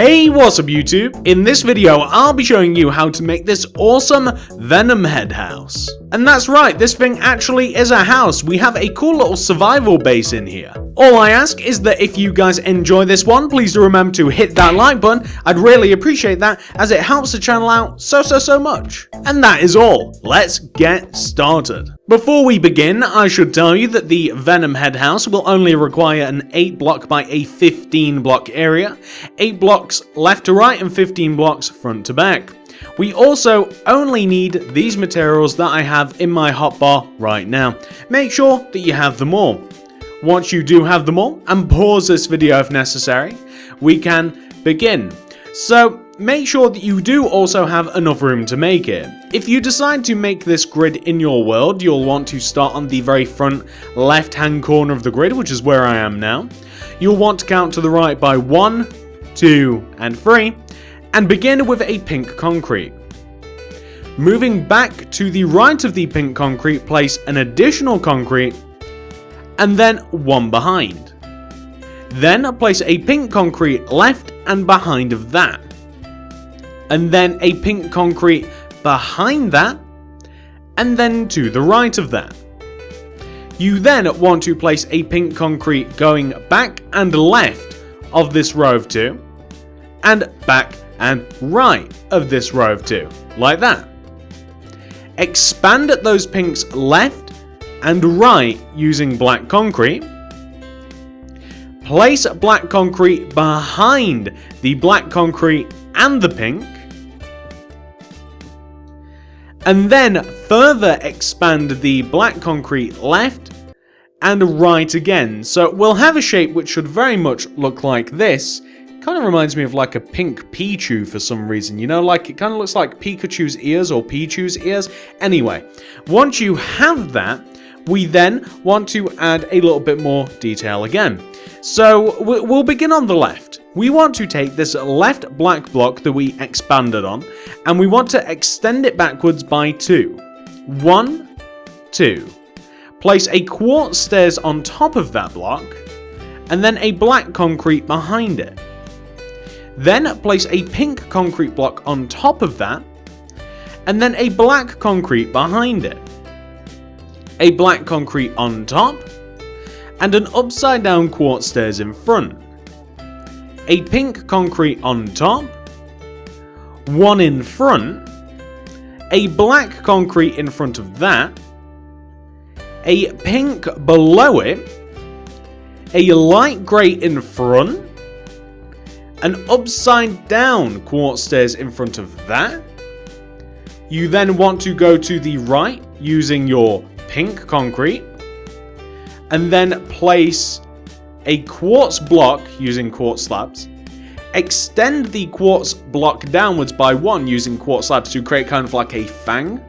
Hey, what's up YouTube? In this video, I'll be showing you how to make this awesome Venom head house. And that's right, this thing actually is a house. We have a cool little survival base in here. All I ask is that if you guys enjoy this one, please do remember to hit that like button. I'd really appreciate that as it helps the channel out so much. And that is all. Let's get started. Before we begin, I should tell you that the Venom head house will only require an 8 block by a 15 block area, 8 blocks left to right and 15 blocks front to back. We also only need these materials that I have in my hotbar right now. Make sure that you have them all. Once you do have them all, and pause this video if necessary, we can begin. So make sure that you do also have enough room to make it. If you decide to make this grid in your world, you'll want to start on the very front left hand corner of the grid, which is where I am now. You'll want to count to the right by 1, 2, and 3, and begin with a pink concrete. Moving back to the right of the pink concrete, place an additional concrete, and then one behind. Then place a pink concrete left and behind of that. And then a pink concrete behind that, and then to the right of that. You then want to place a pink concrete going back and left of this row of 2, and back and right of this row of 2, like that. Expand those pinks left and right using black concrete. Place black concrete behind the black concrete and the pink. And then further expand the black concrete left and right again. So we'll have a shape which should very much look like this. Kind of reminds me of like a pink Pichu for some reason, you know, like it kind of looks like Pikachu's ears or Pichu's ears. Anyway, once you have that, we then want to add a little bit more detail again. So we'll begin on the left. We want to take this left black block that we expanded on, and we want to extend it backwards by 2. 1, 2. Place a quartz stairs on top of that block, and then a black concrete behind it. Then place a pink concrete block on top of that, and then a black concrete behind it. A black concrete on top, and an upside down quartz stairs in front. A pink concrete on top, one in front, a black concrete in front of that, a pink below it, a light grey in front, an upside down quartz stairs in front of that. You then want to go to the right using your pink concrete, and then place a quartz block using quartz slabs. Extend the quartz block downwards by 1 using quartz slabs to create kind of like a fang.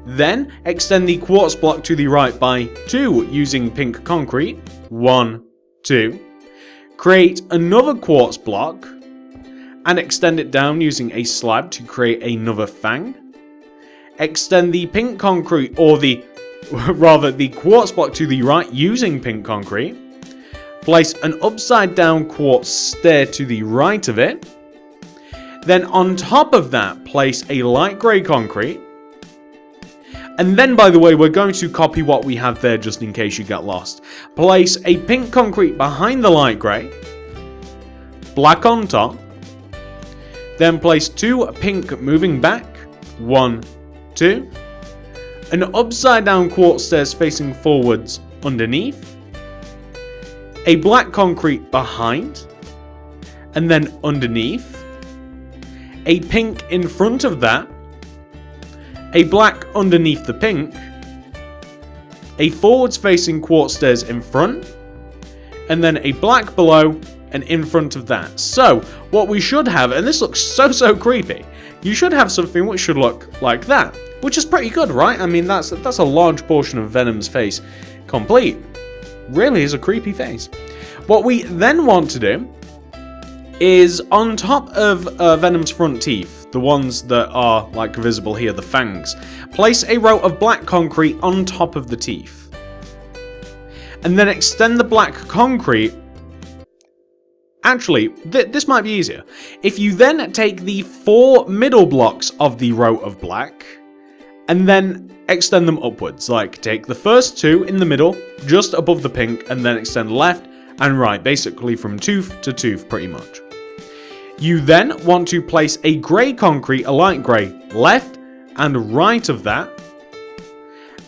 Then extend the quartz block to the right by 2 using pink concrete. 1, 2. Create another quartz block and extend it down using a slab to create another fang. Extend the pink concrete, or the quartz block to the right using pink concrete. Place an upside down quartz stair to the right of it. Then on top of that, place a light grey concrete. And then, by the way, we're going to copy what we have there just in case you get lost. Place a pink concrete behind the light grey, black on top, then place 2 pink moving back, 1, 2, an upside down quartz stairs facing forwards underneath, a black concrete behind, and then underneath, a pink in front of that, a black underneath the pink, a forwards facing quartz stairs in front, and then a black below and in front of that. So what we should have, and this looks so creepy, you should have something which should look like that, which is pretty good, right? I mean, that's a large portion of Venom's face complete. Really is a creepy face. What we then want to do is on top of Venom's front teeth, the ones that are like visible here, the fangs, place a row of black concrete on top of the teeth. And then extend the black concrete Actually, this might be easier. If you then take the 4 middle blocks of the row of black, and then extend them upwards. Like, take the first 2 in the middle, just above the pink, and then extend left and right, basically from tooth to tooth, pretty much. You then want to place a grey concrete, a light grey, left and right of that,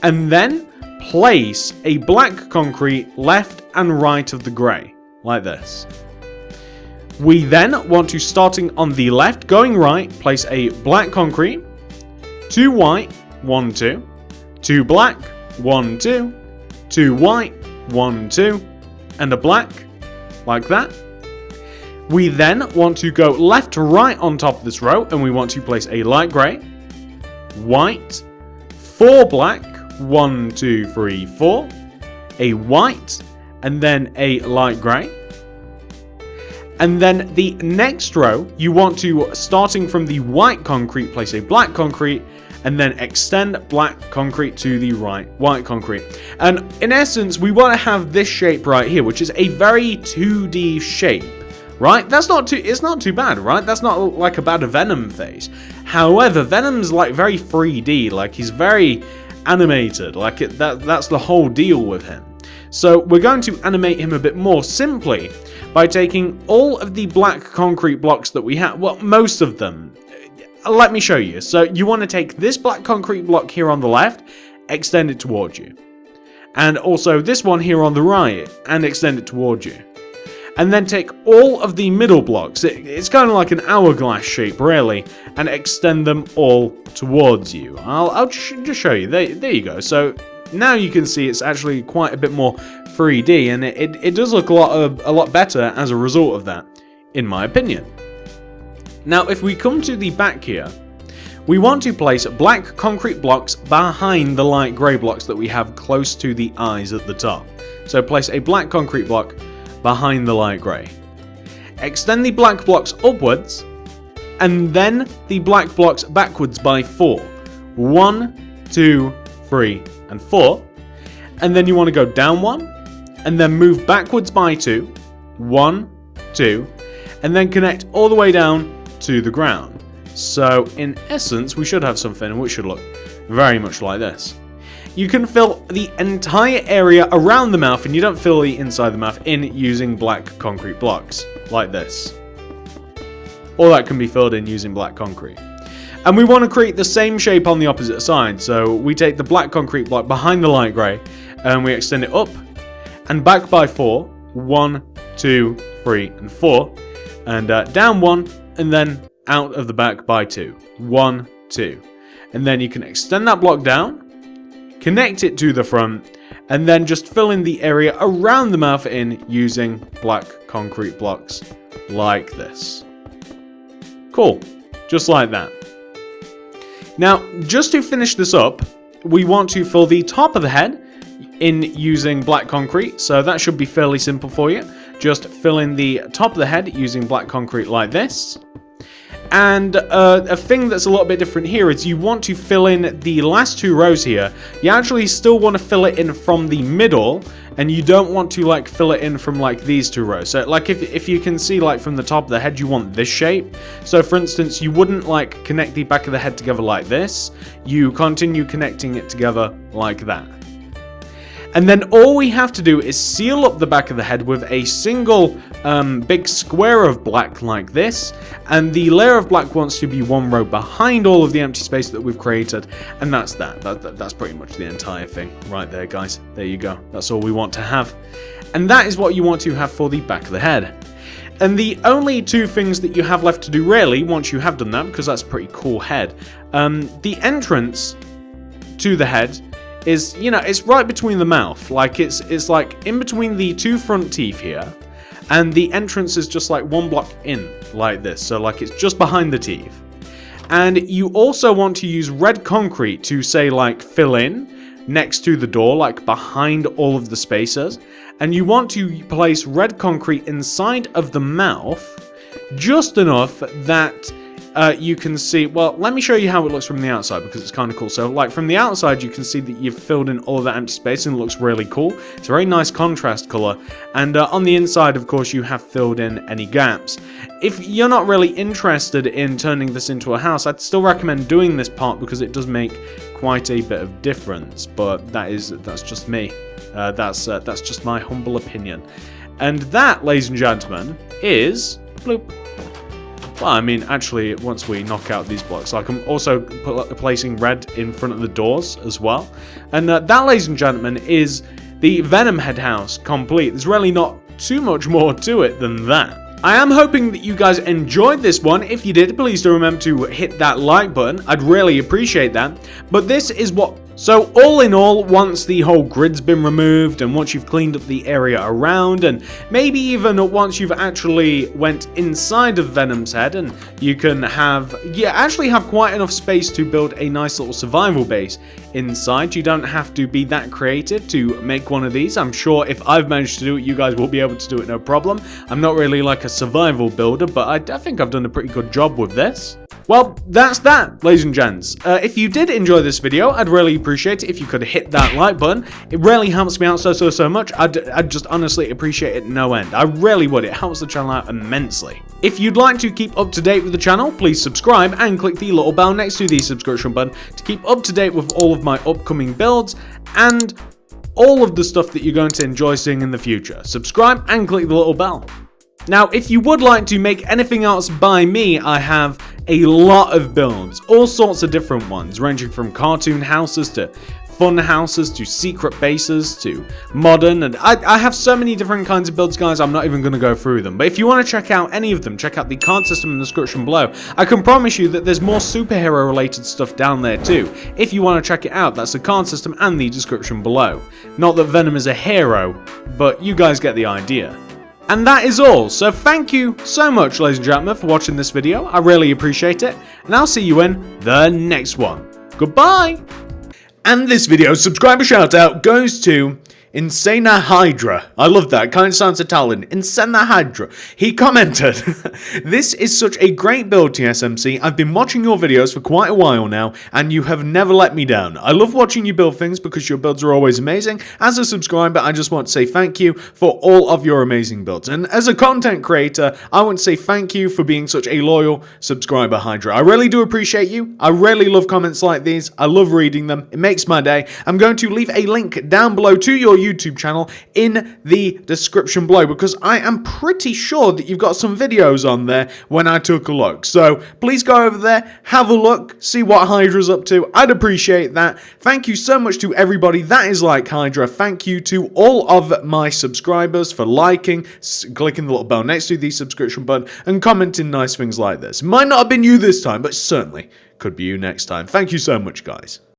and then place a black concrete left and right of the grey, like this. We then want to, starting on the left, going right, place a black concrete, 2 white, 1, 2, 2 black, 1, 2, 2 white, 1, 2, and a black, like that. We then want to go left to right on top of this row, and we want to place a light grey, white, 4 black, 1, 2, 3, 4, a white, and then a light grey. And then the next row, you want to, starting from the white concrete, place a black concrete, and then extend black concrete to the right white concrete. And in essence, we want to have this shape right here, which is a very 2D shape, right? It's not too bad, right? That's not like a bad Venom face. However, Venom's like very 3D, like he's very animated, like that's the whole deal with him. So we're going to animate him a bit more simply by taking all of the black concrete blocks that we have, well, most of them. Let me show you. So you want to take this black concrete block here on the left, extend it towards you. And also this one here on the right, and extend it towards you. And then take all of the middle blocks, it's kind of like an hourglass shape really, and extend them all towards you. I'll just show you. There you go. So now you can see it's actually quite a bit more 3D, and it does look a lot better as a result of that, in my opinion. Now, if we come to the back here, we want to place black concrete blocks behind the light grey blocks that we have close to the eyes at the top. So place a black concrete block behind the light grey. Extend the black blocks upwards, and then the black blocks backwards by 4. 1, 2, 3, and 4. And then you want to go down 1, and then move backwards by 2. 1, 2, and then connect all the way down to the ground. So in essence, we should have something which should look very much like this. You can fill the entire area around the mouth, and you don't fill the inside the mouth in using black concrete blocks like this. All that can be filled in using black concrete. And we want to create the same shape on the opposite side, so we take the black concrete block behind the light grey and we extend it up and back by 4. 1, 2, 3, and 4, and down 1, and then out of the back by 2. 1, 2. And then you can extend that block down, connect it to the front, and then just fill in the area around the mouth in using black concrete blocks like this. Cool. Just like that. Now, just to finish this up, we want to fill the top of the head in using black concrete, so that should be fairly simple for you. Just fill in the top of the head using black concrete like this. And a thing that's a little bit different here is you want to fill in the last 2 rows here. You actually still want to fill it in from the middle, and you don't want to like fill it in from like these 2 rows. So like if you can see like from the top of the head, you want this shape. So for instance, you wouldn't like connect the back of the head together like this. You continue connecting it together like that. And then all we have to do is seal up the back of the head with a single big square of black like this, and the layer of black wants to be 1 row behind all of the empty space that we've created, and that's that's pretty much the entire thing right there, guys. There you go. That's all we want to have, and that is what you want to have for the back of the head. And the only 2 things that you have left to do really, once you have done that, because that's a pretty cool head, the entrance to the head is, you know, it's right between the mouth. Like it's like in between the 2 front teeth here, and the entrance is just like 1 block in like this. So like it's just behind the teeth. And you also want to use red concrete to say like fill in next to the door, like behind all of the spaces. And you want to place red concrete inside of the mouth just enough that you can see, well, let me show you how it looks from the outside because it's kind of cool. So, like, from the outside, you can see that you've filled in all of that empty space and it looks really cool. It's a very nice contrast color. And on the inside, of course, you have filled in any gaps. If you're not really interested in turning this into a house, I'd still recommend doing this part because it does make quite a bit of difference. But that's just me. That's just my humble opinion. And that, ladies and gentlemen, is bloop. Well, I mean, actually, once we knock out these blocks, I can also placing red in front of the doors as well. And that, ladies and gentlemen, is the Venom head house complete. There's really not too much more to it than that. I am hoping that you guys enjoyed this one. If you did, please do remember to hit that like button. I'd really appreciate that. But this is what... So all in all, once the whole grid's been removed and once you've cleaned up the area around and maybe even once you've actually went inside of Venom's head and you can actually have quite enough space to build a nice little survival base inside. You don't have to be that creative to make one of these. I'm sure if I've managed to do it, you guys will be able to do it no problem. I'm not really like a survival builder, but I think I've done a pretty good job with this. Well, that's that, ladies and gents. If you did enjoy this video, I'd really appreciate it if you could hit that like button. It really helps me out so much. I'd just honestly appreciate it no end. I really would. It helps the channel out immensely. If you'd like to keep up to date with the channel, please subscribe and click the little bell next to the subscription button to keep up to date with all of my upcoming builds and all of the stuff that you're going to enjoy seeing in the future. Subscribe and click the little bell. Now, if you would like to make anything else by me, I have a lot of builds, all sorts of different ones, ranging from cartoon houses to fun houses to secret bases to modern, and I have so many different kinds of builds, guys. I'm not even going to go through them, but if you want to check out any of them, check out the card system in the description below. I can promise you that there's more superhero related stuff down there too. If you want to check it out, that's the card system and the description below. Not that Venom is a hero, but you guys get the idea. And that is all, so thank you so much, ladies and gentlemen, for watching this video. I really appreciate it, and I'll see you in the next one. Goodbye! And this video's subscriber shout out goes to Insana Hydra. I love that. Kind of sounds Italian. Insana Hydra. He commented, "This is such a great build, TSMC. I've been watching your videos for quite a while now, and you have never let me down. I love watching you build things because your builds are always amazing. As a subscriber, I just want to say thank you for all of your amazing builds. And as a content creator, I want to say thank you for being such a loyal subscriber, Hydra. I really do appreciate you. I really love comments like these. I love reading them. It makes my day. I'm going to leave a link down below to your YouTube channel in the description below because I am pretty sure that you've got some videos on there when I took a look. So please go over there, have a look, see what Hydra's up to. I'd appreciate that. Thank you so much to everybody that is like Hydra. Thank you to all of my subscribers for liking, clicking the little bell next to the subscription button and commenting nice things like this. Might not have been you this time, but certainly could be you next time. Thank you so much, guys.